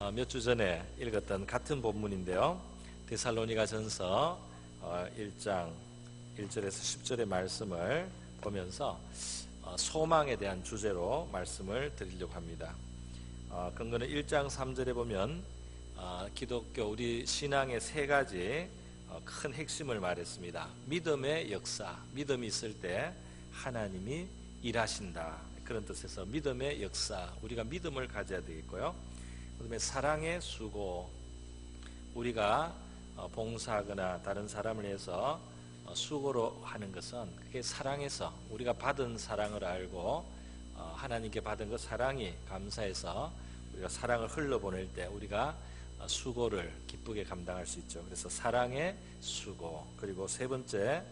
몇 주 전에 읽었던 같은 본문인데요. 데살로니가전서 1장 1절에서 10절의 말씀을 보면서 소망에 대한 주제로 말씀을 드리려고 합니다. 근거는 1장 3절에 보면 기독교 우리 신앙의 세 가지 큰 핵심을 말했습니다. 믿음의 역사, 믿음이 있을 때 하나님이 일하신다, 그런 뜻에서 믿음의 역사, 우리가 믿음을 가져야 되겠고요. 그 다음에 사랑의 수고, 우리가 봉사하거나 다른 사람을 위해서 수고로 하는 것은 그게 사랑해서 우리가 받은 사랑을 알고 하나님께 받은 그 사랑이 감사해서 우리가 사랑을 흘러보낼 때 우리가 수고를 기쁘게 감당할 수 있죠. 그래서 사랑의 수고, 그리고 세 번째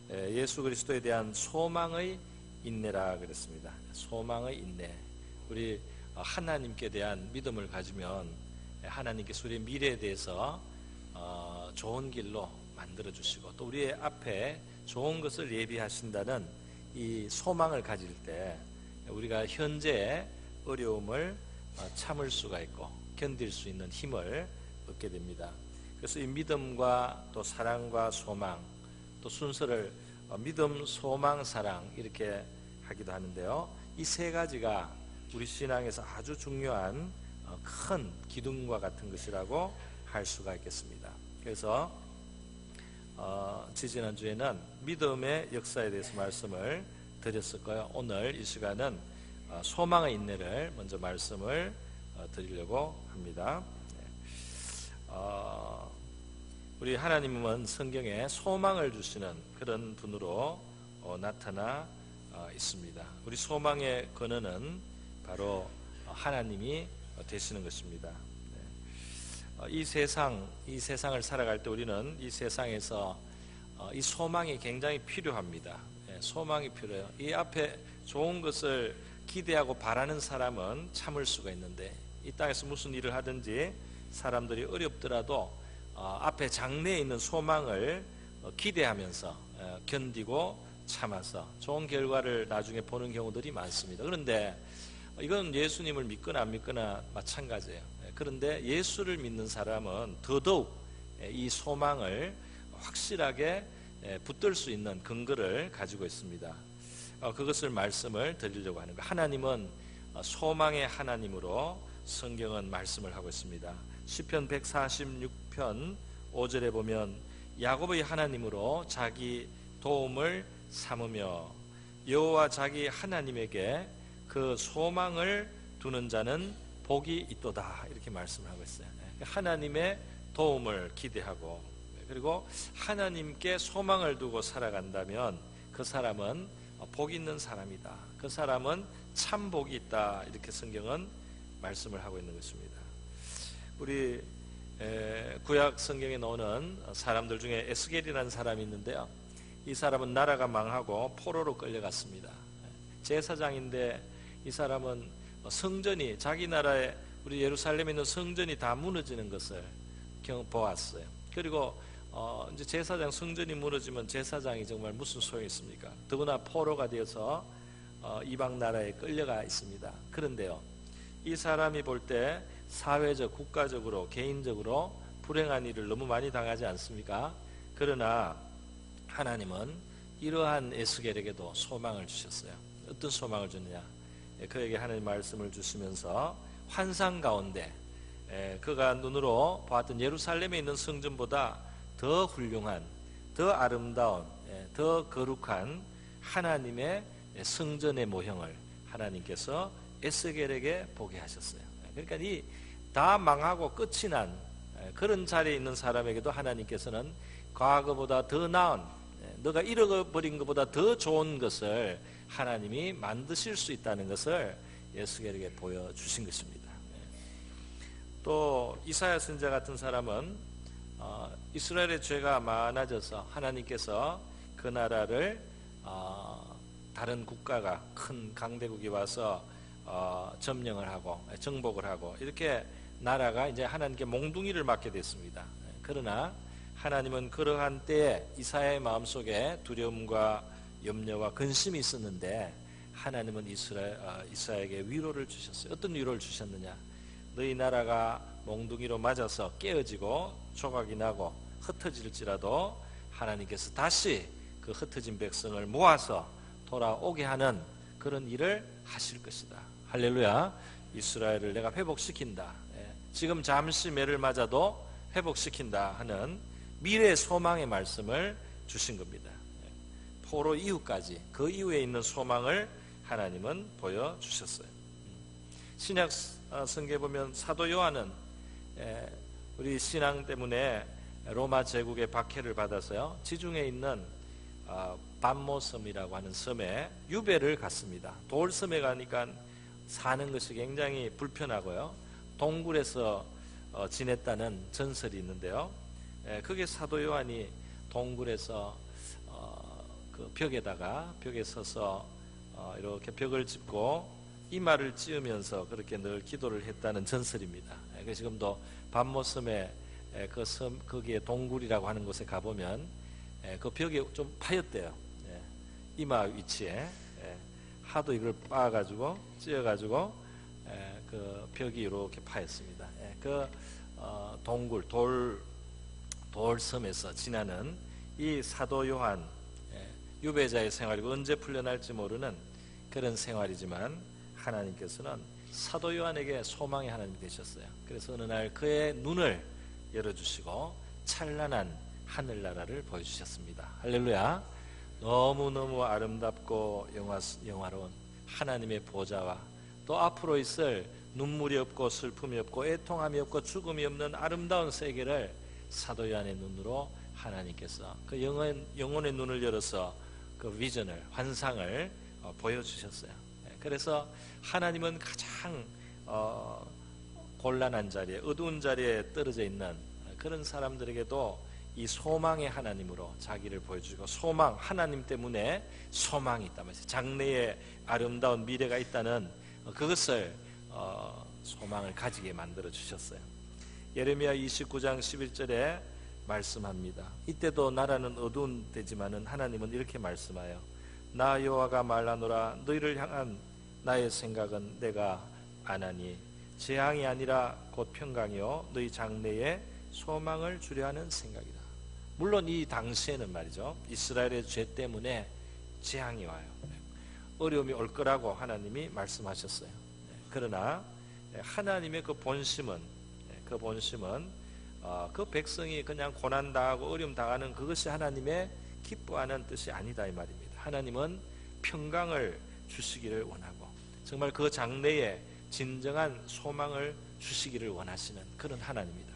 예수 그리스도에 대한 소망의 인내라 그랬습니다. 소망의 인내, 우리 하나님께 대한 믿음을 가지면 하나님께서 우리의 미래에 대해서 좋은 길로 만들어 주시고 또 우리의 앞에 좋은 것을 예비하신다는 이 소망을 가질 때 우리가 현재의 어려움을 참을 수가 있고 견딜 수 있는 힘을 얻게 됩니다. 그래서 이 믿음과 또 사랑과 소망, 또 순서를 믿음, 소망, 사랑 이렇게 하기도 하는데요. 이 세 가지가 우리 신앙에서 아주 중요한 큰 기둥과 같은 것이라고 할 수가 있겠습니다. 그래서 지지난주에는 믿음의 역사에 대해서 말씀을 드렸었고요. 오늘 이 시간은 소망의 인내를 먼저 말씀을 드리려고 합니다. 우리 하나님은 성경에 소망을 주시는 그런 분으로 나타나 있습니다. 우리 소망의 근원은 바로 하나님이 되시는 것입니다. 이 세상을 살아갈 때 우리는 이 세상에서 이 소망이 굉장히 필요합니다. 소망이 필요해요. 이 앞에 좋은 것을 기대하고 바라는 사람은 참을 수가 있는데 이 땅에서 무슨 일을 하든지 사람들이 어렵더라도 앞에 장래에 있는 소망을 기대하면서 견디고 참아서 좋은 결과를 나중에 보는 경우들이 많습니다. 그런데 이건 예수님을 믿거나 안 믿거나 마찬가지예요. 그런데 예수를 믿는 사람은 더더욱 이 소망을 확실하게 붙들 수 있는 근거를 가지고 있습니다. 그것을 말씀을 드리려고 하는 거예요. 하나님은 소망의 하나님으로 성경은 말씀을 하고 있습니다. 시편 146편 5절에 보면 야곱의 하나님으로 자기 도움을 삼으며 여호와 자기 하나님에게 그 소망을 두는 자는 복이 있도다, 이렇게 말씀을 하고 있어요. 하나님의 도움을 기대하고 그리고 하나님께 소망을 두고 살아간다면 그 사람은 복 있는 사람이다, 그 사람은 참 복이 있다, 이렇게 성경은 말씀을 하고 있는 것입니다. 우리 구약 성경에 나오는 사람들 중에 에스겔이라는 사람이 있는데요. 이 사람은 나라가 망하고 포로로 끌려갔습니다. 제사장인데 이 사람은 성전이, 자기 나라에 우리 예루살렘에 있는 성전이 다 무너지는 것을 보았어요. 그리고 이제 제사장 성전이 무너지면 제사장이 정말 무슨 소용이 있습니까? 더구나 포로가 되어서 이방 나라에 끌려가 있습니다. 그런데요, 이 사람이 볼 때 사회적, 국가적으로, 개인적으로 불행한 일을 너무 많이 당하지 않습니까? 그러나 하나님은 이러한 에스겔에게도 소망을 주셨어요. 어떤 소망을 줬느냐? 그에게 하나님 말씀을 주시면서 환상 가운데 그가 눈으로 보았던 예루살렘에 있는 성전보다 더 훌륭한, 더 아름다운, 더 거룩한 하나님의 성전의 모형을 하나님께서 에스겔에게 보게 하셨어요. 그러니까 이 다 망하고 끝이 난 그런 자리에 있는 사람에게도 하나님께서는 과거보다 더 나은, 너가 잃어버린 것보다 더 좋은 것을 하나님이 만드실 수 있다는 것을 에스겔에게 보여주신 것입니다. 또 이사야 선지자 같은 사람은 이스라엘의 죄가 많아져서 하나님께서 그 나라를 다른 국가가, 큰 강대국이 와서 점령을 하고 정복을 하고 이렇게 나라가 이제 하나님께 몽둥이를 맞게 됐습니다. 그러나 하나님은 그러한 때에 이사야의 마음속에 두려움과 염려와 근심이 있었는데 하나님은 이사야에게 위로를 주셨어요. 어떤 위로를 주셨느냐? 너희 나라가 몽둥이로 맞아서 깨어지고 조각이 나고 흩어질지라도 하나님께서 다시 그 흩어진 백성을 모아서 돌아오게 하는 그런 일을 하실 것이다. 할렐루야. 이스라엘을 내가 회복시킨다. 지금 잠시 매를 맞아도 회복시킨다 하는 미래 소망의 말씀을 주신 겁니다. 포로 이후까지 그 이후에 있는 소망을 하나님은 보여주셨어요. 신약 성경에 보면 사도 요한은 우리 신앙 때문에 로마 제국의 박해를 받아서요, 지중해에 있는 밤모섬이라고 하는 섬에 유배를 갔습니다. 돌섬에 가니까 사는 것이 굉장히 불편하고요, 동굴에서 지냈다는 전설이 있는데요, 그게 사도 요한이 동굴에서 그 벽에 서서 이렇게 벽을 짚고 이마를 찌으면서 그렇게 늘 기도를 했다는 전설입니다. 지금도 밤모섬에 그 섬, 거기에 동굴이라고 하는 곳에 가보면 그 벽에 좀 파였대요. 이마 위치에 하도 이걸 빻아가지고 찧어가지고 그 벽이 이렇게 파였습니다. 그 동굴 돌섬에서 지나는 이 사도 요한 유배자의 생활이 언제 풀려날지 모르는 그런 생활이지만 하나님께서는 사도 요한에게 소망의 하나님이 되셨어요. 그래서 어느 날 그의 눈을 열어주시고 찬란한 하늘나라를 보여주셨습니다. 할렐루야. 너무너무 아름답고 영화로운 하나님의 보좌와 또 앞으로 있을 눈물이 없고 슬픔이 없고 애통함이 없고 죽음이 없는 아름다운 세계를 사도 요한의 눈으로 하나님께서 그 영혼의 눈을 열어서 그 비전을, 환상을 보여주셨어요. 그래서 하나님은 가장 곤란한 자리에, 어두운 자리에 떨어져 있는 그런 사람들에게도 이 소망의 하나님으로 자기를 보여주시고, 소망, 하나님 때문에 소망이 있다면서요. 장래에 아름다운 미래가 있다는 그것을 소망을 가지게 만들어 주셨어요. 예레미야 29장 11절에 말씀합니다. 이때도 나라는 어두운 때지만은 하나님은 이렇게 말씀하여 나 여호와가 말하노라 너희를 향한 나의 생각은 내가 아나니 재앙이 아니라 곧 평강이요 너희 장래에 소망을 주려 하는 생각이다. 물론 이 당시에는 말이죠, 이스라엘의 죄 때문에 재앙이 와요. 어려움이 올 거라고 하나님이 말씀하셨어요. 그러나 하나님의 그 본심은 그 백성이 그냥 고난당하고 어려움 당하는 그것이 하나님의 기뻐하는 뜻이 아니다 이 말입니다. 하나님은 평강을 주시기를 원하고 정말 그 장래에 진정한 소망을 주시기를 원하시는 그런 하나님입니다.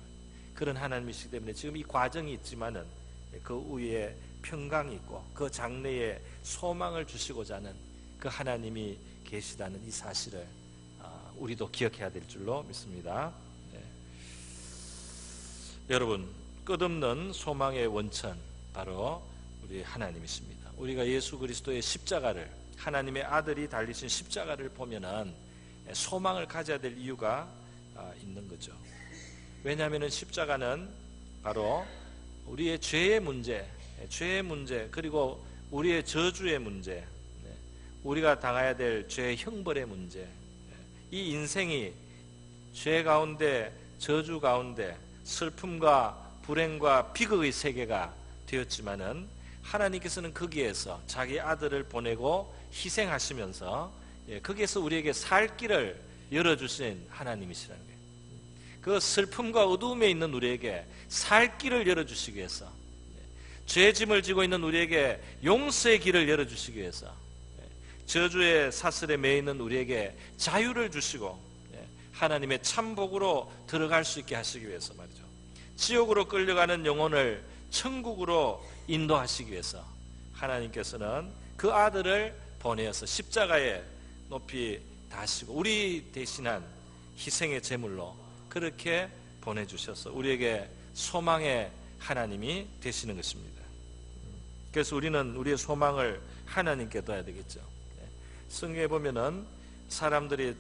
그런 하나님이시기 때문에 지금 이 과정이 있지만은 그 위에 평강이 있고 그 장래에 소망을 주시고자 하는 그 하나님이 계시다는 이 사실을 우리도 기억해야 될 줄로 믿습니다. 여러분, 끝없는 소망의 원천 바로 우리 하나님이십니다. 우리가 예수 그리스도의 십자가를, 하나님의 아들이 달리신 십자가를 보면은 소망을 가져야 될 이유가 있는 거죠. 왜냐하면 십자가는 바로 우리의 죄의 문제 그리고 우리의 저주의 문제, 우리가 당해야 될 죄의 형벌의 문제, 이 인생이 죄 가운데, 저주 가운데 슬픔과 불행과 비극의 세계가 되었지만은 하나님께서는 거기에서 자기 아들을 보내고 희생하시면서 거기에서 우리에게 살 길을 열어주신 하나님이시라는 거예요. 그 슬픔과 어두움에 있는 우리에게 살 길을 열어주시기 위해서, 죄짐을 지고 있는 우리에게 용서의 길을 열어주시기 위해서, 저주의 사슬에 매여 있는 우리에게 자유를 주시고 하나님의 참복으로 들어갈 수 있게 하시기 위해서 말이죠. 지옥으로 끌려가는 영혼을 천국으로 인도하시기 위해서 하나님께서는 그 아들을 보내어서 십자가에 높이 다시고 우리 대신한 희생의 제물로 그렇게 보내주셔서 우리에게 소망의 하나님이 되시는 것입니다. 그래서 우리는 우리의 소망을 하나님께 둬야 되겠죠. 성경에 보면은 사람들이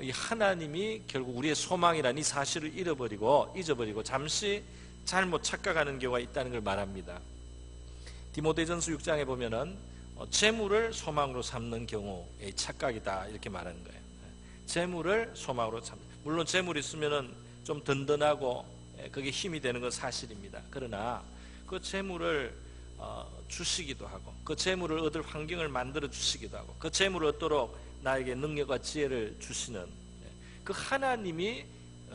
이 하나님이 결국 우리의 소망이라는 이 사실을 잊어버리고 잠시 잘못 착각하는 경우가 있다는 걸 말합니다. 디모데전서 6장에 보면은 재물을 소망으로 삼는 경우의 착각이다 이렇게 말하는 거예요. 재물을 소망으로 삼는, 물론 재물이 있으면은 좀 든든하고 그게 힘이 되는 건 사실입니다. 그러나 그 재물을 주시기도 하고 그 재물을 얻을 환경을 만들어 주시기도 하고 그 재물을 얻도록 나에게 능력과 지혜를 주시는 그 하나님이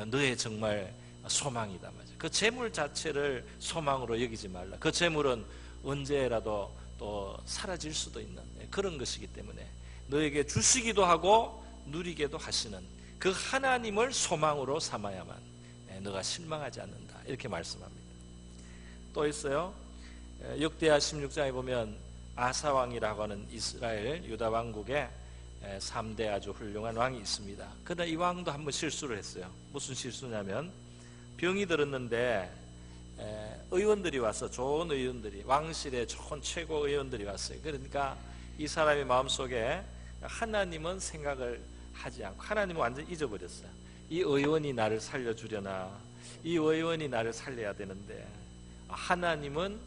너의 정말 소망이다 말이죠. 그 재물 자체를 소망으로 여기지 말라. 그 재물은 언제라도 또 사라질 수도 있는 그런 것이기 때문에 너에게 주시기도 하고 누리게도 하시는 그 하나님을 소망으로 삼아야만 너가 실망하지 않는다, 이렇게 말씀합니다. 또 있어요. 역대하 16장에 보면 아사 왕이라고 하는 이스라엘 유다 왕국에 3대 아주 훌륭한 왕이 있습니다. 그러나 이 왕도 한번 실수를 했어요. 무슨 실수냐면 병이 들었는데 의원들이 와서, 좋은 의원들이, 왕실의 좋은 최고 의원들이 왔어요. 그러니까 이 사람의 마음속에 하나님은 생각을 하지 않고 하나님은 완전히 잊어버렸어요. 이 의원이 나를 살려주려나, 이 의원이 나를 살려야 되는데 하나님은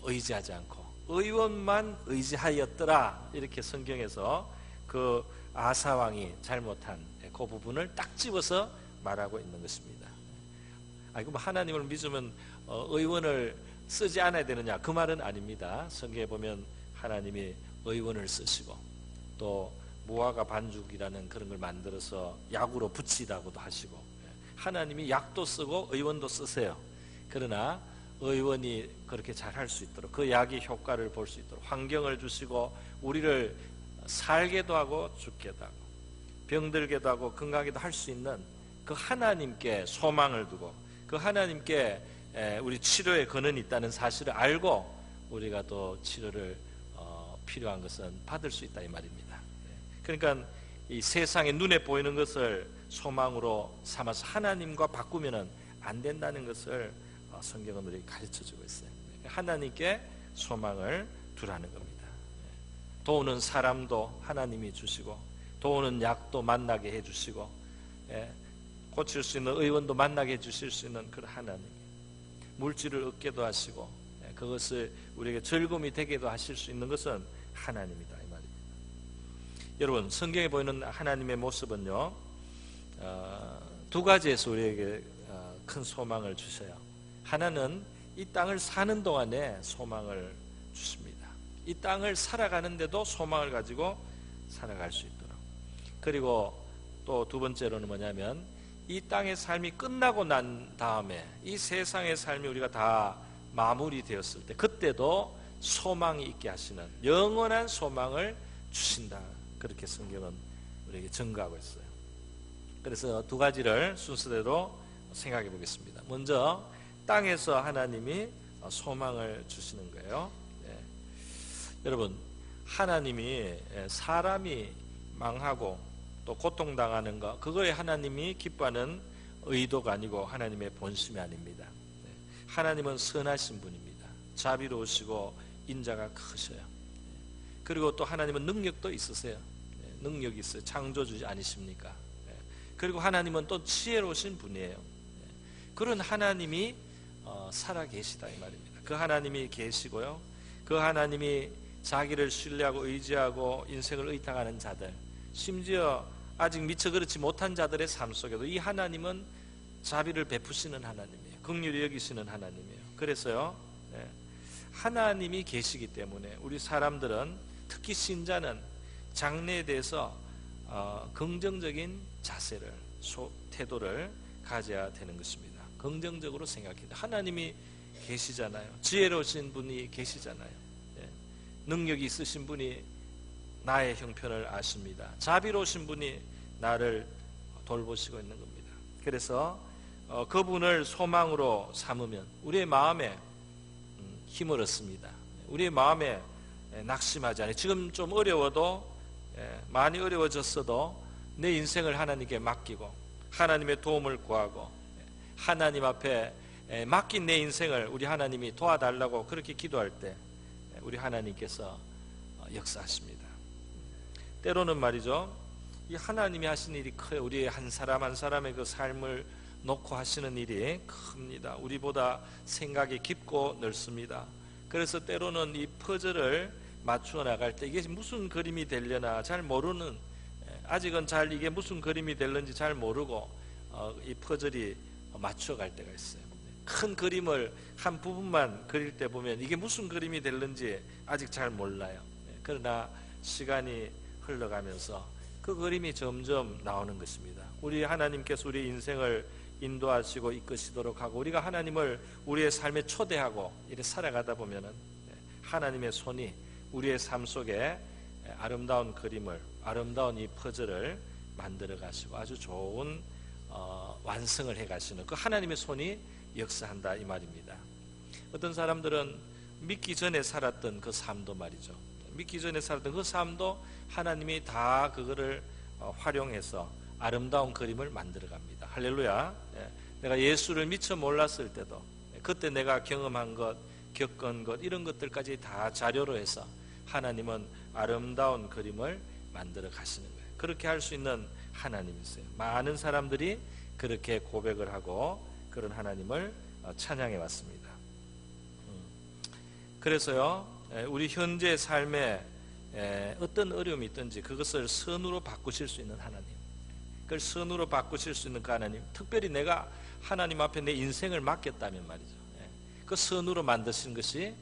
의지하지 않고 의원만 의지하였더라, 이렇게 성경에서 그 아사왕이 잘못한 그 부분을 딱 집어서 말하고 있는 것입니다. 그럼 하나님을 믿으면 의원을 쓰지 않아야 되느냐, 그 말은 아닙니다. 성경에 보면 하나님이 의원을 쓰시고 또 무화과 반죽이라는 그런 걸 만들어서 약으로 붙이라고도 하시고, 하나님이 약도 쓰고 의원도 쓰세요. 그러나 의원이 그렇게 잘할 수 있도록, 그 약의 효과를 볼 수 있도록 환경을 주시고 우리를 살게도 하고 죽게도 하고 병들게도 하고 건강하게도 할 수 있는 그 하나님께 소망을 두고 그 하나님께 우리 치료의 근원이 있다는 사실을 알고 우리가 또 치료를 필요한 것은 받을 수 있다, 이 말입니다. 그러니까 이 세상에 눈에 보이는 것을 소망으로 삼아서 하나님과 바꾸면 안 된다는 것을 성경은 우리에게 가르쳐주고 있어요. 하나님께 소망을 두라는 겁니다. 도우는 사람도 하나님이 주시고 도우는 약도 만나게 해주시고 고칠 수 있는 의원도 만나게 해주실 수 있는 그런 하나님, 물질을 얻게도 하시고 그것을 우리에게 즐거움이 되게도 하실 수 있는 것은 하나님이다, 이 말입니다. 여러분, 성경에 보이는 하나님의 모습은요, 두 가지에서 우리에게 큰 소망을 주셔요. 하나는 이 땅을 사는 동안에 소망을 주십니다. 이 땅을 살아가는데도 소망을 가지고 살아갈 수 있도록. 그리고 또 두 번째로는 뭐냐면 이 땅의 삶이 끝나고 난 다음에 이 세상의 삶이 우리가 다 마무리되었을 때 그때도 소망이 있게 하시는 영원한 소망을 주신다, 그렇게 성경은 우리에게 증거하고 있어요. 그래서 두 가지를 순서대로 생각해 보겠습니다. 먼저 땅에서 하나님이 소망을 주시는 거예요. 여러분, 하나님이 사람이 망하고 또 고통당하는 것, 그거에 하나님이 기뻐하는 의도가 아니고 하나님의 본심이 아닙니다. 하나님은 선하신 분입니다. 자비로우시고 인자가 크셔요. 그리고 또 하나님은 능력도 있으세요. 능력이 있어요. 창조주지 아니십니까? 그리고 하나님은 또 지혜로우신 분이에요. 그런 하나님이 살아 계시다, 이 말입니다. 그 하나님이 계시고요, 그 하나님이 자기를 신뢰하고 의지하고 인생을 의탁하는 자들, 심지어 아직 미처 그렇지 못한 자들의 삶 속에도 이 하나님은 자비를 베푸시는 하나님이에요. 긍휼히 여기시는 하나님이에요. 그래서요, 하나님이 계시기 때문에 우리 사람들은, 특히 신자는 장래에 대해서 긍정적인 자세를, 태도를 가져야 되는 것입니다. 긍정적으로 생각해야 돼요. 하나님이 계시잖아요. 지혜로우신 분이 계시잖아요. 능력이 있으신 분이 나의 형편을 아십니다. 자비로우신 분이 나를 돌보시고 있는 겁니다. 그래서 그분을 소망으로 삼으면 우리의 마음에 힘을 얻습니다. 우리의 마음에 낙심하지 않아요. 지금 좀 어려워도, 많이 어려워졌어도 내 인생을 하나님께 맡기고 하나님의 도움을 구하고 하나님 앞에 맡긴 내 인생을 우리 하나님이 도와달라고 그렇게 기도할 때 우리 하나님께서 역사하십니다. 때로는 말이죠, 이 하나님이 하신 일이 커요. 우리의 한 사람 한 사람의 그 삶을 놓고 하시는 일이 큽니다. 우리보다 생각이 깊고 넓습니다. 그래서 때로는 이 퍼즐을 맞추어 나갈 때 이게 무슨 그림이 되려나 잘 모르는, 아직은 잘 이게 무슨 그림이 될는지 잘 모르고 이 퍼즐이 맞춰갈 때가 있어요. 큰 그림을 한 부분만 그릴 때 보면 이게 무슨 그림이 될는지 아직 잘 몰라요. 그러나 시간이 흘러가면서 그 그림이 점점 나오는 것입니다. 우리 하나님께서 우리 인생을 인도하시고 이끄시도록 하고 우리가 하나님을 우리의 삶에 초대하고 이렇게 살아가다 보면은 하나님의 손이 우리의 삶 속에 아름다운 그림을, 아름다운 이 퍼즐을 만들어 가시고 아주 좋은 완성을 해 가시는 그 하나님의 손이 역사한다 이 말입니다. 어떤 사람들은 믿기 전에 살았던 그 삶도 말이죠. 믿기 전에 살았던 그 삶도 하나님이 다 그거를 활용해서 아름다운 그림을 만들어 갑니다. 할렐루야. 내가 예수를 미처 몰랐을 때도 그때 내가 경험한 것, 겪은 것 이런 것들까지 다 자료로 해서 하나님은 아름다운 그림을 만들어 가시는 거예요. 그렇게 할 수 있는 하나님이세요. 많은 사람들이 그렇게 고백을 하고 그런 하나님을 찬양해 왔습니다. 그래서요, 우리 현재 삶에 어떤 어려움이 있든지 그것을 선으로 바꾸실 수 있는 하나님, 그걸 선으로 바꾸실 수 있는 그 하나님, 특별히 내가 하나님 앞에 내 인생을 맡겼다면 말이죠. 그 선으로 만드신 것이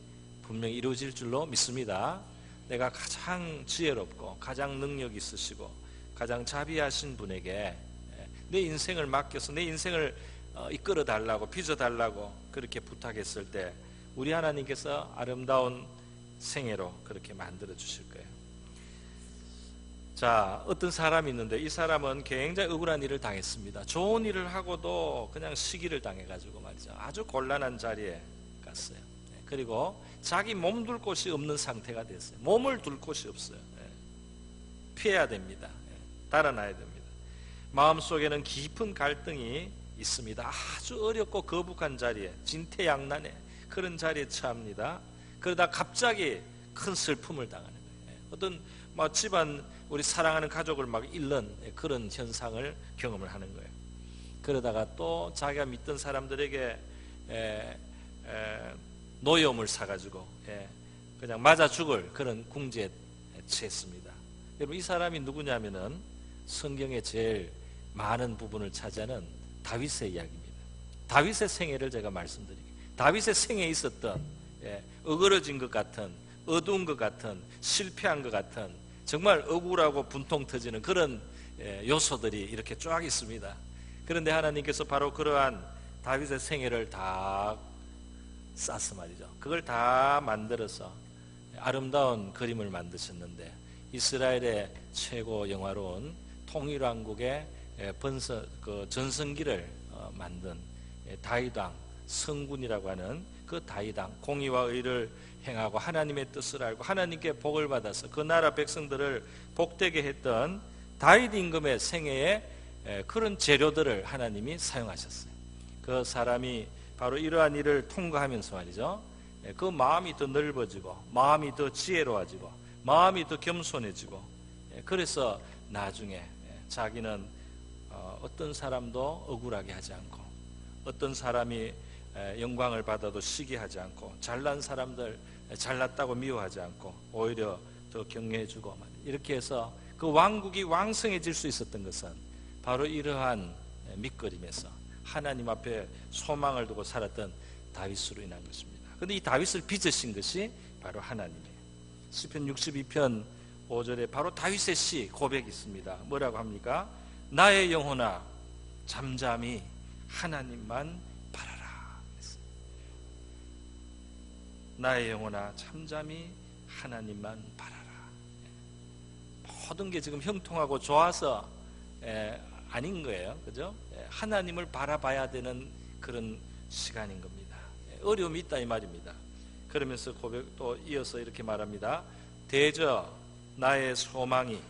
분명히 이루어질 줄로 믿습니다. 내가 가장 지혜롭고 가장 능력 있으시고 가장 자비하신 분에게 내 인생을 맡겨서 내 인생을 이끌어 달라고 빚어 달라고 그렇게 부탁했을 때 우리 하나님께서 아름다운 생애로 그렇게 만들어 주실 거예요. 자, 어떤 사람이 있는데 이 사람은 굉장히 억울한 일을 당했습니다. 좋은 일을 하고도 그냥 시기를 당해가지고 말이죠. 아주 곤란한 자리에 갔어요. 그리고 자기 몸 둘 곳이 없는 상태가 됐어요. 몸을 둘 곳이 없어요. 피해야 됩니다. 달아나야 됩니다. 마음속에는 깊은 갈등이 있습니다. 아주 어렵고 거북한 자리에, 진퇴양난의 그런 자리에 처합니다. 그러다 갑자기 큰 슬픔을 당하는 거예요. 어떤 집안 우리 사랑하는 가족을 막 잃는 그런 현상을 경험을 하는 거예요. 그러다가 또 자기가 믿던 사람들에게 노여움을 사가지고 그냥 맞아 죽을 그런 궁지에 처했습니다. 여러분 이 사람이 누구냐면은 성경의 제일 많은 부분을 차지하는 다윗의 이야기입니다. 다윗의 생애를 제가 말씀드릴게요. 다윗의 생애에 있었던 어그러진 것 같은, 어두운 것 같은, 실패한 것 같은 정말 억울하고 분통 터지는 그런 요소들이 이렇게 쫙 있습니다. 그런데 하나님께서 바로 그러한 다윗의 생애를 다 싸서 말이죠. 그걸 다 만들어서 아름다운 그림을 만드셨는데 이스라엘의 최고 영화로운 통일왕국의 전성기를 만든 다윗왕 성군이라고 하는 그 다윗왕, 공의와 의를 행하고 하나님의 뜻을 알고 하나님께 복을 받아서 그 나라 백성들을 복되게 했던 다윗 임금의 생애에 그런 재료들을 하나님이 사용하셨어요. 그 사람이 바로 이러한 일을 통과하면서 말이죠, 그 마음이 더 넓어지고 마음이 더 지혜로워지고 마음이 더 겸손해지고, 그래서 나중에 자기는 어떤 사람도 억울하게 하지 않고 어떤 사람이 영광을 받아도 시기하지 않고 잘난 사람들 잘났다고 미워하지 않고 오히려 더 격려해주고 이렇게 해서 그 왕국이 왕성해질 수 있었던 것은 바로 이러한 밑그림에서 하나님 앞에 소망을 두고 살았던 다윗으로 인한 것입니다. 그런데 이 다윗을 빚으신 것이 바로 하나님이에요. 시편 62편 5절에 바로 다윗의 시 고백이 있습니다. 뭐라고 합니까? 나의 영혼아 잠잠히 하나님만 바라라. 나의 영혼아 잠잠히 하나님만 바라라. 모든 게 지금 형통하고 좋아서 아닌 거예요. 그죠? 하나님을 바라봐야 되는 그런 시간인 겁니다. 어려움이 있다 이 말입니다. 그러면서 고백 또 이어서 이렇게 말합니다. 대저 나의 소망이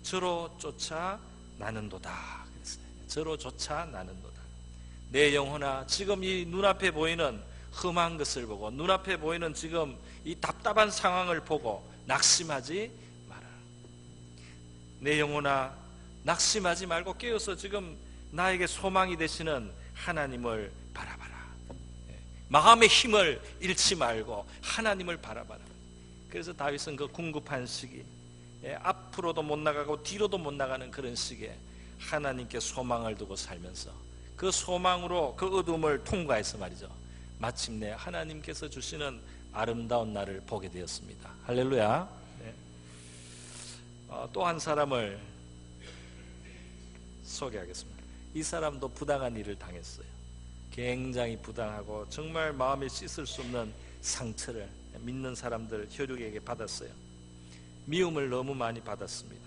저로 쫓아 나는도다. 그랬어요. 저로 쫓아 나는도다. 내 영혼아 지금 이 눈앞에 보이는 험한 것을 보고 눈앞에 보이는 지금 이 답답한 상황을 보고 낙심하지 마라. 내 영혼아 낙심하지 말고 깨어서 지금 나에게 소망이 되시는 하나님을 바라봐라. 마음의 힘을 잃지 말고 하나님을 바라봐라. 그래서 다윗은 그 궁급한 시기, 앞으로도 못 나가고 뒤로도 못 나가는 그런 시기에 하나님께 소망을 두고 살면서 그 소망으로 그 어둠을 통과해서 말이죠, 마침내 하나님께서 주시는 아름다운 날을 보게 되었습니다. 할렐루야. 네. 또 한 사람을 소개하겠습니다. 이 사람도 부당한 일을 당했어요. 굉장히 부당하고 정말 마음에 씻을 수 없는 상처를 믿는 사람들 혈육에게 받았어요. 미움을 너무 많이 받았습니다.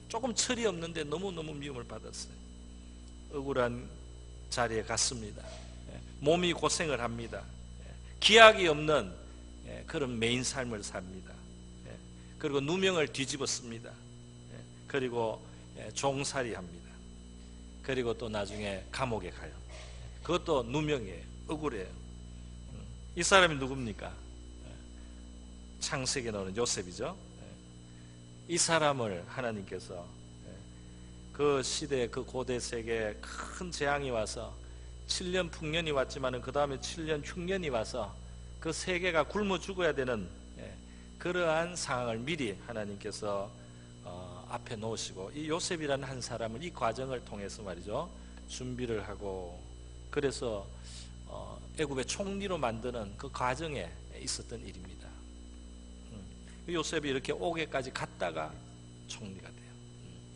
조금 철이 없는데 너무너무 미움을 받았어요. 억울한 자리에 갔습니다. 몸이 고생을 합니다. 기약이 없는 그런 매인 삶을 삽니다. 그리고 누명을 뒤집었습니다. 그리고 종살이 합니다. 그리고 또 나중에 감옥에 가요. 그것도 누명이에요. 억울해요. 이 사람이 누굽니까? 창세기에 나오는 요셉이죠. 이 사람을 하나님께서 그 시대, 그 고대 세계에 큰 재앙이 와서 7년 풍년이 왔지만 그 다음에 7년 흉년이 와서 그 세계가 굶어 죽어야 되는 그러한 상황을 미리 하나님께서 앞에 놓으시고, 이 요셉이라는 한 사람은 이 과정을 통해서 말이죠, 준비를 하고, 그래서 애굽의 총리로 만드는 그 과정에 있었던 일입니다. 요셉이 이렇게 옥에까지 갔다가 총리가 돼요.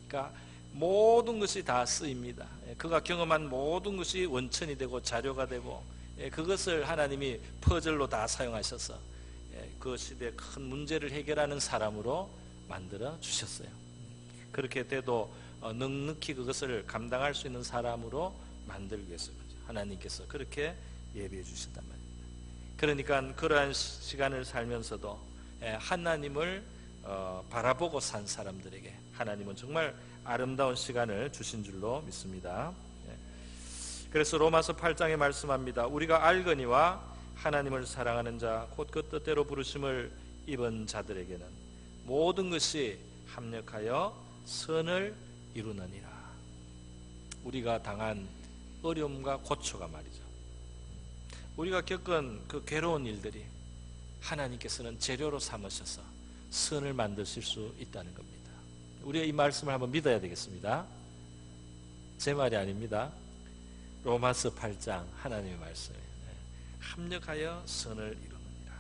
그러니까 모든 것이 다 쓰입니다. 그가 경험한 모든 것이 원천이 되고 자료가 되고, 그것을 하나님이 퍼즐로 다 사용하셔서 그 시대의 큰 문제를 해결하는 사람으로 만들어 주셨어요. 그렇게 돼도 넉넉히 그것을 감당할 수 있는 사람으로 만들기 위해서 하나님께서 그렇게 예비해 주셨단 말입니다. 그러니까 그러한 시간을 살면서도 하나님을 바라보고 산 사람들에게 하나님은 정말 아름다운 시간을 주신 줄로 믿습니다. 그래서 로마서 8장에 말씀합니다. 우리가 알거니와 하나님을 사랑하는 자 곧 그 뜻대로 부르심을 입은 자들에게는 모든 것이 합력하여 선을 이루느니라. 우리가 당한 어려움과 고초가 말이죠, 우리가 겪은 그 괴로운 일들이 하나님께서는 재료로 삼으셔서 선을 만드실 수 있다는 겁니다. 우리가 이 말씀을 한번 믿어야 되겠습니다. 제 말이 아닙니다. 로마서 8장 하나님의 말씀이에요. 합력하여 선을 이루느니라.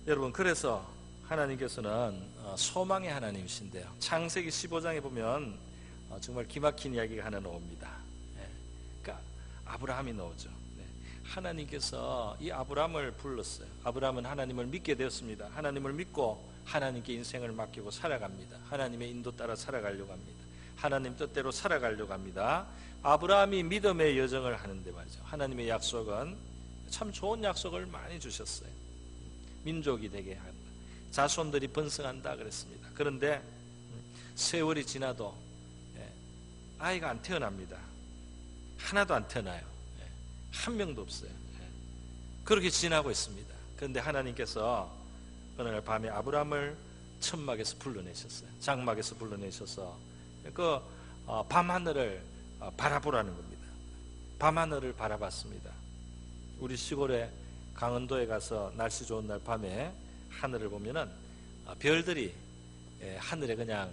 여러분, 그래서 하나님께서는 소망의 하나님이신데요, 창세기 15장에 보면 정말 기막힌 이야기가 하나 나옵니다. 그러니까 아브라함이 나오죠. 하나님께서 이 아브라함을 불렀어요. 아브라함은 하나님을 믿게 되었습니다. 하나님을 믿고 하나님께 인생을 맡기고 살아갑니다. 하나님의 인도 따라 살아가려고 합니다. 하나님 뜻대로 살아가려고 합니다. 아브라함이 믿음의 여정을 하는데 말이죠, 하나님의 약속은 참 좋은 약속을 많이 주셨어요. 민족이 되게 한다, 자손들이 번성한다 그랬습니다. 그런데 세월이 지나도 아이가 안 태어납니다. 하나도 안 태어나요. 한 명도 없어요. 그렇게 지나고 있습니다. 그런데 하나님께서 어느 날 밤에 아브라함을 천막에서 불러내셨어요. 장막에서 불러내셔서 그 밤하늘을 바라보라는 겁니다. 밤하늘을 바라봤습니다. 우리 시골에 강원도에 가서 날씨 좋은 날 밤에 하늘을 보면은 별들이 하늘에 그냥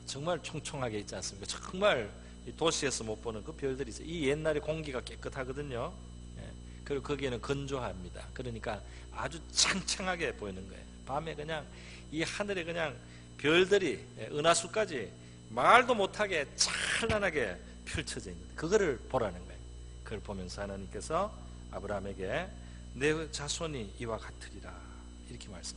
정말 총총하게 있지 않습니까? 정말 도시에서 못 보는 그 별들이 있어요. 이 옛날에 공기가 깨끗하거든요. 그리고 거기에는 건조합니다. 그러니까 아주 창창하게 보이는 거예요. 밤에 그냥 이 하늘에 그냥 별들이 은하수까지 말도 못하게 찬란하게 펼쳐져 있는데 그거를 보라는 거예요. 그걸 보면서 하나님께서 아브라함에게 내 자손이 이와 같으리라 이렇게 말씀.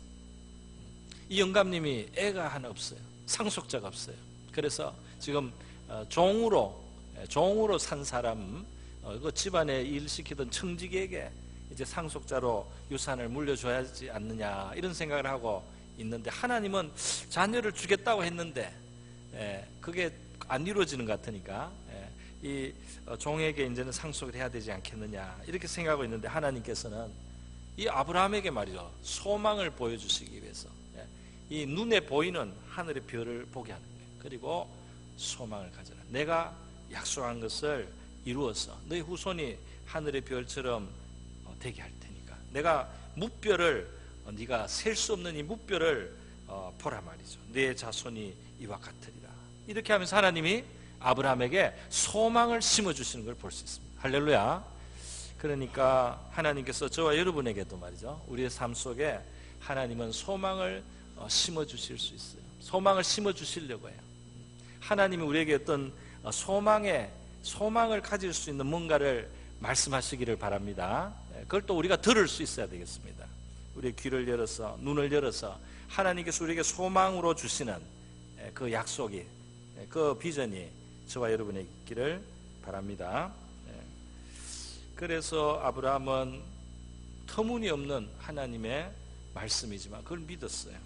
이 영감님이 애가 하나 없어요. 상속자가 없어요. 그래서 지금 종으로 산 사람, 그 집안에 일 시키던 청지기에게 이제 상속자로 유산을 물려줘야 하지 않느냐 이런 생각을 하고 있는데, 하나님은 자녀를 주겠다고 했는데 그게 안 이루어지는 것 같으니까 이 종에게 이제는 상속을 해야 되지 않겠느냐 이렇게 생각하고 있는데, 하나님께서는 이 아브라함에게 말이죠, 소망을 보여주시기 위해서 이 눈에 보이는 하늘의 별을 보게 하는 거예요. 그리고 소망을 가져라. 내가 약속한 것을 이루어서 너희 후손이 하늘의 별처럼 되게 할 테니까, 내가 무별을 네가 셀 수 없는 이 무별을 보라 말이죠. 내 자손이 이와 같으리라. 이렇게 하면서 하나님이 아브라함에게 소망을 심어주시는 걸 볼 수 있습니다. 할렐루야. 그러니까 하나님께서 저와 여러분에게도 말이죠, 우리의 삶 속에 하나님은 소망을 심어주실 수 있어요. 소망을 심어주시려고 해요. 하나님이 우리에게 어떤 소망을 가질 수 있는 뭔가를 말씀하시기를 바랍니다. 그걸 또 우리가 들을 수 있어야 되겠습니다. 우리의 귀를 열어서, 눈을 열어서 하나님께서 우리에게 소망으로 주시는 그 약속이, 그 비전이 저와 여러분에게 있기를 바랍니다. 그래서 아브라함은 터무니없는 하나님의 말씀이지만 그걸 믿었어요.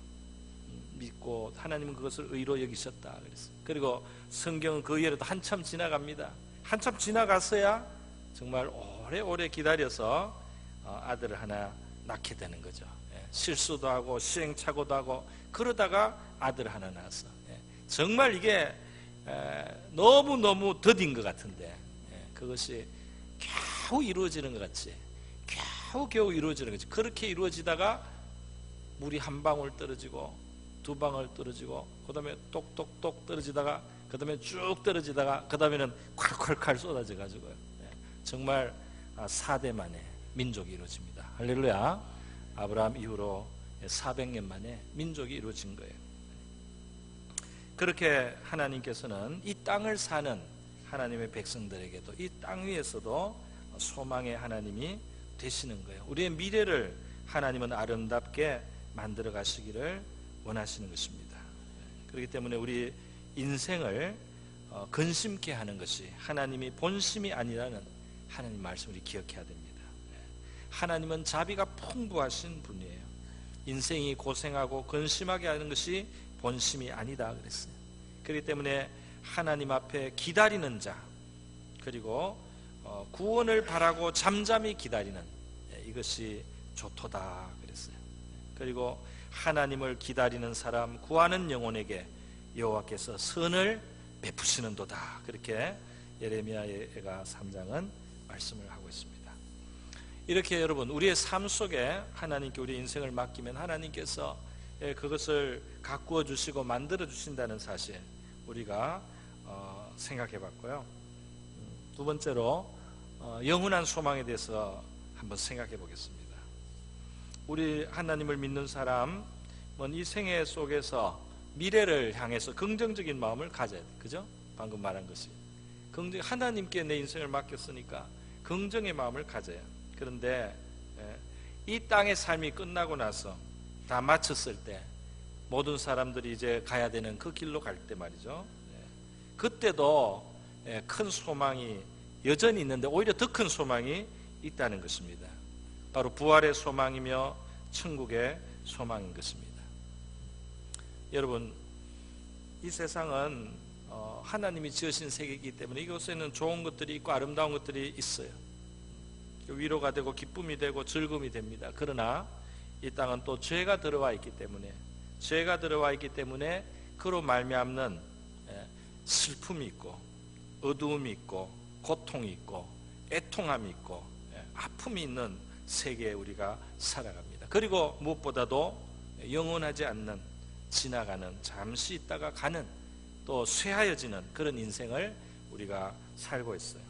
믿고 하나님은 그것을 의로 여기셨다 그랬어요. 그리고 성경은 그 이후에도 한참 지나갑니다. 한참 지나갔어야 정말 오래오래 기다려서 아들을 하나 낳게 되는 거죠. 실수도 하고 시행착오도 하고 그러다가 아들 하나 낳았어. 정말 이게 너무너무 더딘 것 같은데 그것이 겨우 이루어지는 것 같이, 겨우 이루어지는 거지. 그렇게 이루어지다가 물이 한 방울 떨어지고 두 방울 떨어지고 그 다음에 똑똑똑 떨어지다가 그 다음에 쭉 떨어지다가 그 다음에는 콸콸콸 쏟아져 가지고요. 정말 4대 만에 민족이 이루어집니다. 할렐루야. 아브라함 이후로 400년 만에 민족이 이루어진 거예요. 그렇게 하나님께서는 이 땅을 사는 하나님의 백성들에게도 이 땅 위에서도 소망의 하나님이 되시는 거예요. 우리의 미래를 하나님은 아름답게 만들어 가시기를 원하시는 것입니다. 그렇기 때문에 우리 인생을 근심케 하는 것이 하나님이 본심이 아니라는 하나님 말씀을 기억해야 됩니다. 하나님은 자비가 풍부하신 분이에요. 인생이 고생하고 근심하게 하는 것이 본심이 아니다 그랬어요. 그렇기 때문에 하나님 앞에 기다리는 자, 그리고 구원을 바라고 잠잠히 기다리는 이것이 좋도다 그랬어요. 그리고 하나님을 기다리는 사람, 구하는 영혼에게 여호와께서 선을 베푸시는도다. 그렇게 예레미야가 3장은 말씀을 하고 있습니다. 이렇게 여러분, 우리의 삶 속에 하나님께 우리 인생을 맡기면 하나님께서 그것을 가꾸어 주시고 만들어 주신다는 사실 우리가 생각해 봤고요. 두 번째로 영원한 소망에 대해서 한번 생각해 보겠습니다. 우리 하나님을 믿는 사람은 이 생애 속에서 미래를 향해서 긍정적인 마음을 가져야 돼. 그죠? 방금 말한 것이 하나님께 내 인생을 맡겼으니까 긍정의 마음을 가져야. 그런데 이 땅의 삶이 끝나고 나서 다 마쳤을 때 모든 사람들이 이제 가야 되는 그 길로 갈 때 말이죠. 그때도 큰 소망이 여전히 있는데 오히려 더 큰 소망이 있다는 것입니다. 바로 부활의 소망이며 천국의 소망인 것입니다. 여러분, 이 세상은 하나님이 지으신 세계이기 때문에 이곳에는 좋은 것들이 있고 아름다운 것들이 있어요. 위로가 되고 기쁨이 되고 즐거움이 됩니다. 그러나 이 땅은 또 죄가 들어와 있기 때문에 그로 말미암는 슬픔이 있고 어두움이 있고 고통이 있고 애통함이 있고 아픔이 있는 세계에 우리가 살아갑니다. 그리고 무엇보다도 영원하지 않는, 지나가는, 잠시 있다가 가는, 또 쇠하여지는 그런 인생을 우리가 살고 있어요.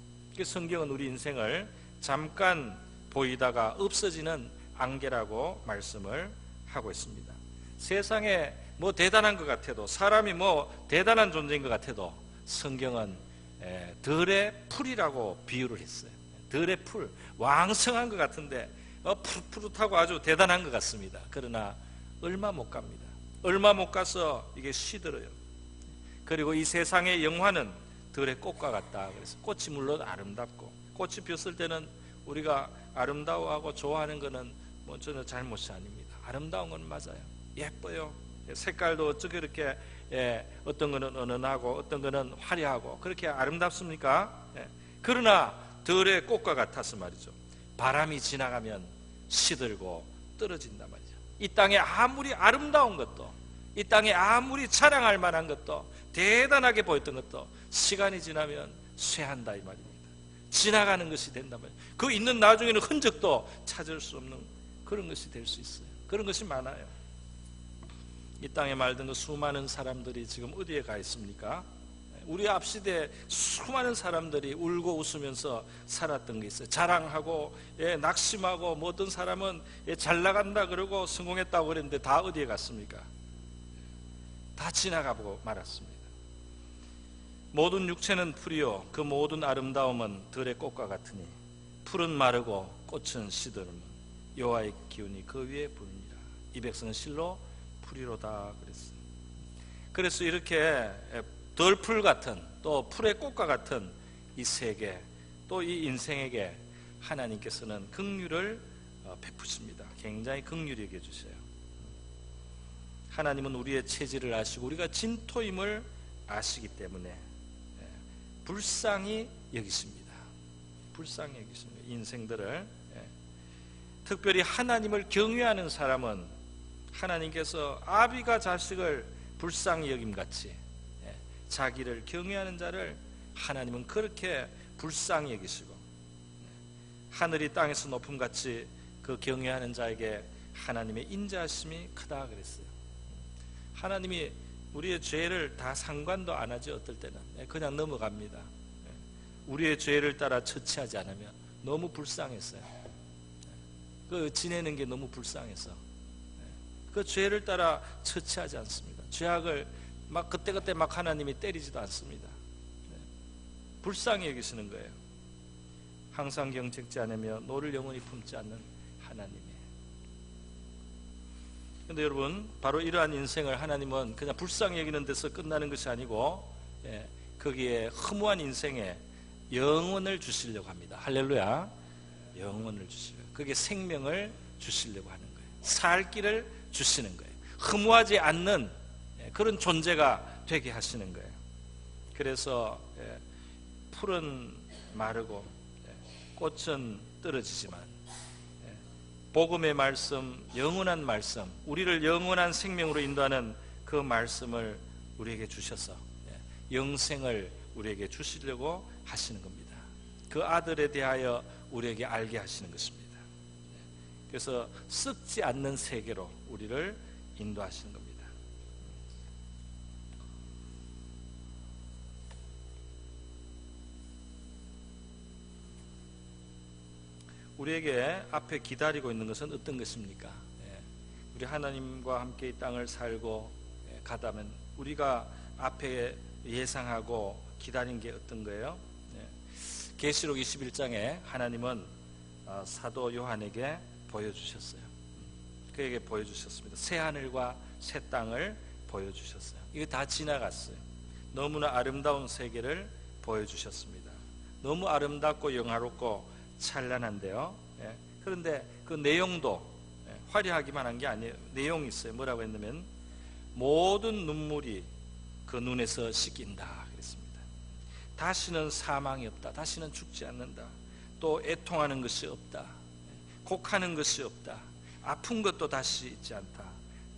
성경은 우리 인생을 잠깐 보이다가 없어지는 안개라고 말씀을 하고 있습니다. 세상에 뭐 대단한 것 같아도, 사람이 뭐 대단한 존재인 것 같아도 성경은 들의 풀이라고 비유를 했어요. 들의 풀, 왕성한 것 같은데 푸릇푸릇하고 아주 대단한 것 같습니다. 그러나 얼마 못 갑니다. 얼마 못 가서 이게 시들어요. 그리고 이 세상의 영화는 들의 꽃과 같다. 그래서 꽃이 물론 아름답고, 꽃이 피었을 때는 우리가 아름다워하고 좋아하는 것은 뭐 저는 잘못이 아닙니다. 아름다운 건 맞아요. 예뻐요. 색깔도 어떻게 이렇게 어떤 거는 은은하고 어떤 거는 화려하고 그렇게 아름답습니까? 그러나 들의 꽃과 같아서 말이죠. 바람이 지나가면 시들고 떨어진단 말이죠. 이 땅에 아무리 아름다운 것도, 이 땅에 아무리 자랑할 만한 것도, 대단하게 보였던 것도 시간이 지나면 쇠한다 이 말입니다. 지나가는 것이 된단 말이에요. 그 있는 나중에는 흔적도 찾을 수 없는 그런 것이 될 수 있어요. 그런 것이 많아요. 이 땅에 말든 그 수많은 사람들이 지금 어디에 가 있습니까? 우리 앞시대에 수많은 사람들이 울고 웃으면서 살았던 게 있어요. 자랑하고 낙심하고 뭐 어떤 사람은 잘 나간다 그러고 성공했다고 그랬는데 다 어디에 갔습니까? 다 지나가고 말았습니다. 모든 육체는 풀이요 그 모든 아름다움은 들의 꽃과 같으니 풀은 마르고 꽃은 시들으면 여호와의 기운이 그 위에 부르니라. 이 백성은 실로 풀이로다 그랬어요. 그래서 이렇게 덜풀 같은 또 풀의 꽃과 같은 이 세계 또 이 인생에게 하나님께서는 긍휼을 베푸십니다. 굉장히 긍휼히 여겨 주셔요. 하나님은 우리의 체질을 아시고 우리가 진토임을 아시기 때문에 불쌍히 여기십니다. 불쌍히 여기십니다. 인생들을. 특별히 하나님을 경외하는 사람은 하나님께서 아비가 자식을 불쌍히 여김같이 자기를 경외하는 자를 하나님은 그렇게 불쌍히 여기시고 하늘이 땅에서 높음같이 그 경외하는 자에게 하나님의 인자하심이 크다 그랬어요. 하나님이 우리의 죄를 다 상관도 안 하지. 어떨 때는 그냥 넘어갑니다. 우리의 죄를 따라 처치하지 않으면 너무 불쌍했어요. 그 지내는 게 너무 불쌍해서 그 죄를 따라 처치하지 않습니다. 죄악을 막 그때그때 막 하나님이 때리지도 않습니다. 불쌍히 여기시는 거예요. 항상 경책지 않으며 노를 영원히 품지 않는 하나님이에요. 그런데 여러분 바로 이러한 인생을 하나님은 그냥 불쌍히 여기는 데서 끝나는 것이 아니고 거기에 허무한 인생에 영원을 주시려고 합니다. 할렐루야. 영원을 주시려고, 거기에 생명을 주시려고 하는 거예요. 살 길을 주시는 거예요. 허무하지 않는 그런 존재가 되게 하시는 거예요. 그래서 풀은 마르고 꽃은 떨어지지만 복음의 말씀, 영원한 말씀, 우리를 영원한 생명으로 인도하는 그 말씀을 우리에게 주셔서 영생을 우리에게 주시려고 하시는 겁니다. 그 아들에 대하여 우리에게 알게 하시는 것입니다. 그래서 썩지 않는 세계로 우리를 인도하시는 겁니다. 우리에게 앞에 기다리고 있는 것은 어떤 것입니까? 우리 하나님과 함께 이 땅을 살고 가다면 우리가 앞에 예상하고 기다린 게 어떤 거예요? 계시록 21장에 하나님은 사도 요한에게 보여주셨어요. 그에게 보여주셨습니다. 새 하늘과 새 땅을 보여주셨어요. 이게 다 지나갔어요. 너무나 아름다운 세계를 보여주셨습니다. 너무 아름답고 영화롭고 찬란한데요. 그런데 그 내용도 화려하기만 한 게 아니에요. 내용이 있어요. 뭐라고 했냐면 모든 눈물이 그 눈에서 씻긴다 그랬습니다. 다시는 사망이 없다. 다시는 죽지 않는다. 또 애통하는 것이 없다. 곡하는 것이 없다. 아픈 것도 다시 있지 않다.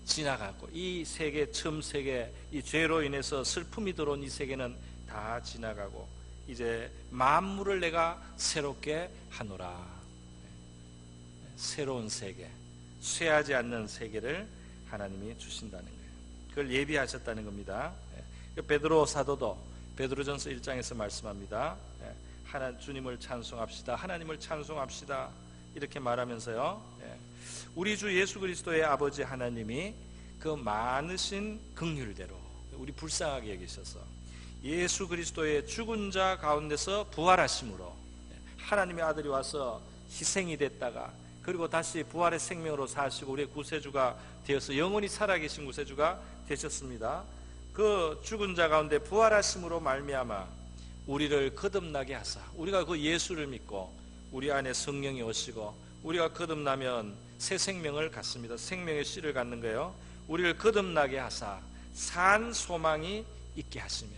지나가고 이 세계, 처음 세계, 이 죄로 인해서 슬픔이 들어온 이 세계는 다 지나가고 이제 만물을 내가 새롭게 하노라. 새로운 세계, 쇠하지 않는 세계를 하나님이 주신다는 거예요. 그걸 예비하셨다는 겁니다. 베드로 사도도 베드로전서 1장에서 말씀합니다. 주님을 찬송합시다. 하나님을 찬송합시다. 이렇게 말하면서요, 우리 주 예수 그리스도의 아버지 하나님이 그 많으신 긍휼대로 우리 불쌍하게 여기셔서 예수 그리스도의 죽은 자 가운데서 부활하심으로 하나님의 아들이 와서 희생이 됐다가 그리고 다시 부활의 생명으로 사시고 우리의 구세주가 되어서 영원히 살아계신 구세주가 되셨습니다. 그 죽은 자 가운데 부활하심으로 말미암아 우리를 거듭나게 하사, 우리가 그 예수를 믿고 우리 안에 성령이 오시고 우리가 거듭나면 새 생명을 갖습니다. 생명의 씨를 갖는 거예요. 우리를 거듭나게 하사 산 소망이 있게 하시며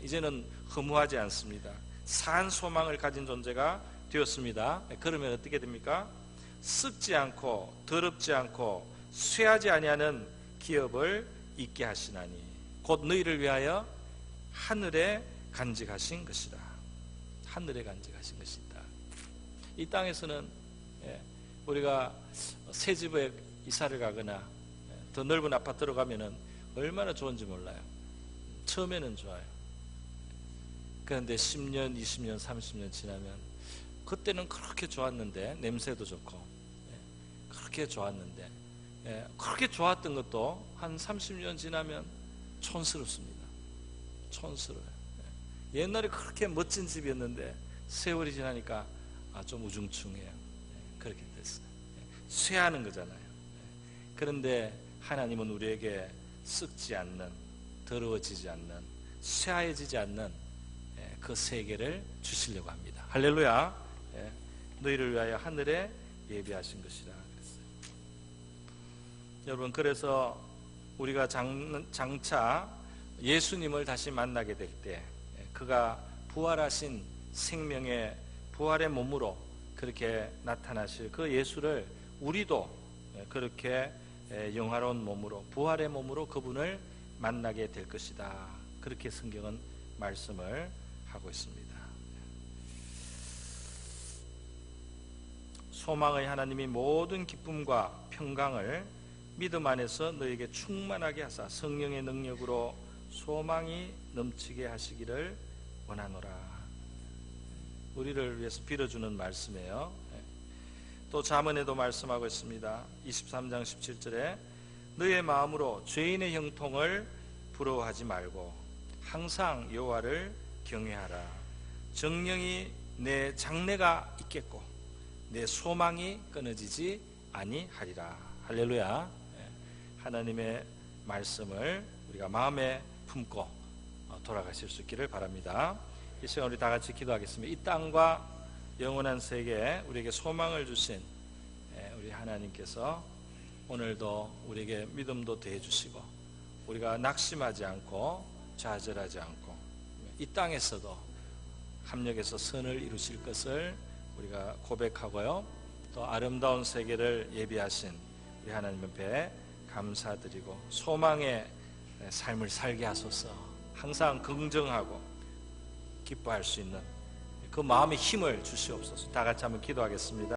이제는 허무하지 않습니다. 산 소망을 가진 존재가 되었습니다. 그러면 어떻게 됩니까? 썩지 않고 더럽지 않고 쇠하지 아니하는 기업을 있게 하시나니 곧 너희를 위하여 하늘에 간직하신 것이다. 하늘에 간직하신 것이다. 이 땅에서는 우리가 새 집에 이사를 가거나 더 넓은 아파트로 가면은 얼마나 좋은지 몰라요. 처음에는 좋아요. 그런데 10년, 20년, 30년 지나면 그때는 그렇게 좋았는데, 냄새도 좋고 그렇게 좋았는데, 그렇게 좋았던 것도 한 30년 지나면 촌스럽습니다. 촌스러워요. 옛날에 그렇게 멋진 집이었는데 세월이 지나니까 좀 우중충해요. 그렇게 됐어요. 쇠하는 거잖아요. 그런데 하나님은 우리에게 썩지 않는, 더러워지지 않는, 쇠하여지지 않는 그 세계를 주시려고 합니다. 할렐루야. 너희를 위하여 하늘에 예비하신 것이라 그랬어요. 여러분, 그래서 우리가 장차 예수님을 다시 만나게 될 때, 그가 부활하신 생명의 부활의 몸으로 그렇게 나타나실 그 예수를 우리도 그렇게 영화로운 몸으로, 부활의 몸으로 그분을 만나게 될 것이다. 그렇게 성경은 말씀을 하고 있습니다. 소망의 하나님이 모든 기쁨과 평강을 믿음 안에서 너에게 충만하게 하사 성령의 능력으로 소망이 넘치게 하시기를 원하노라. 우리를 위해서 빌어주는 말씀이에요. 또 잠언에도 말씀하고 있습니다. 23장 17절에 너의 마음으로 죄인의 형통을 부러워하지 말고 항상 여호와를 경외하라. 정령이 내 장래가 있겠고 내 소망이 끊어지지 아니하리라. 할렐루야. 하나님의 말씀을 우리가 마음에 품고 돌아가실 수 있기를 바랍니다. 이 시간 우리 다 같이 기도하겠습니다. 이 땅과 영원한 세계에 우리에게 소망을 주신 우리 하나님께서 오늘도 우리에게 믿음도 더해주시고 우리가 낙심하지 않고 좌절하지 않고 이 땅에서도 합력해서 선을 이루실 것을 우리가 고백하고요, 또 아름다운 세계를 예비하신 우리 하나님 앞에 감사드리고 소망의 삶을 살게 하소서. 항상 긍정하고 기뻐할 수 있는 그 마음의 힘을 주시옵소서. 다 같이 한번 기도하겠습니다.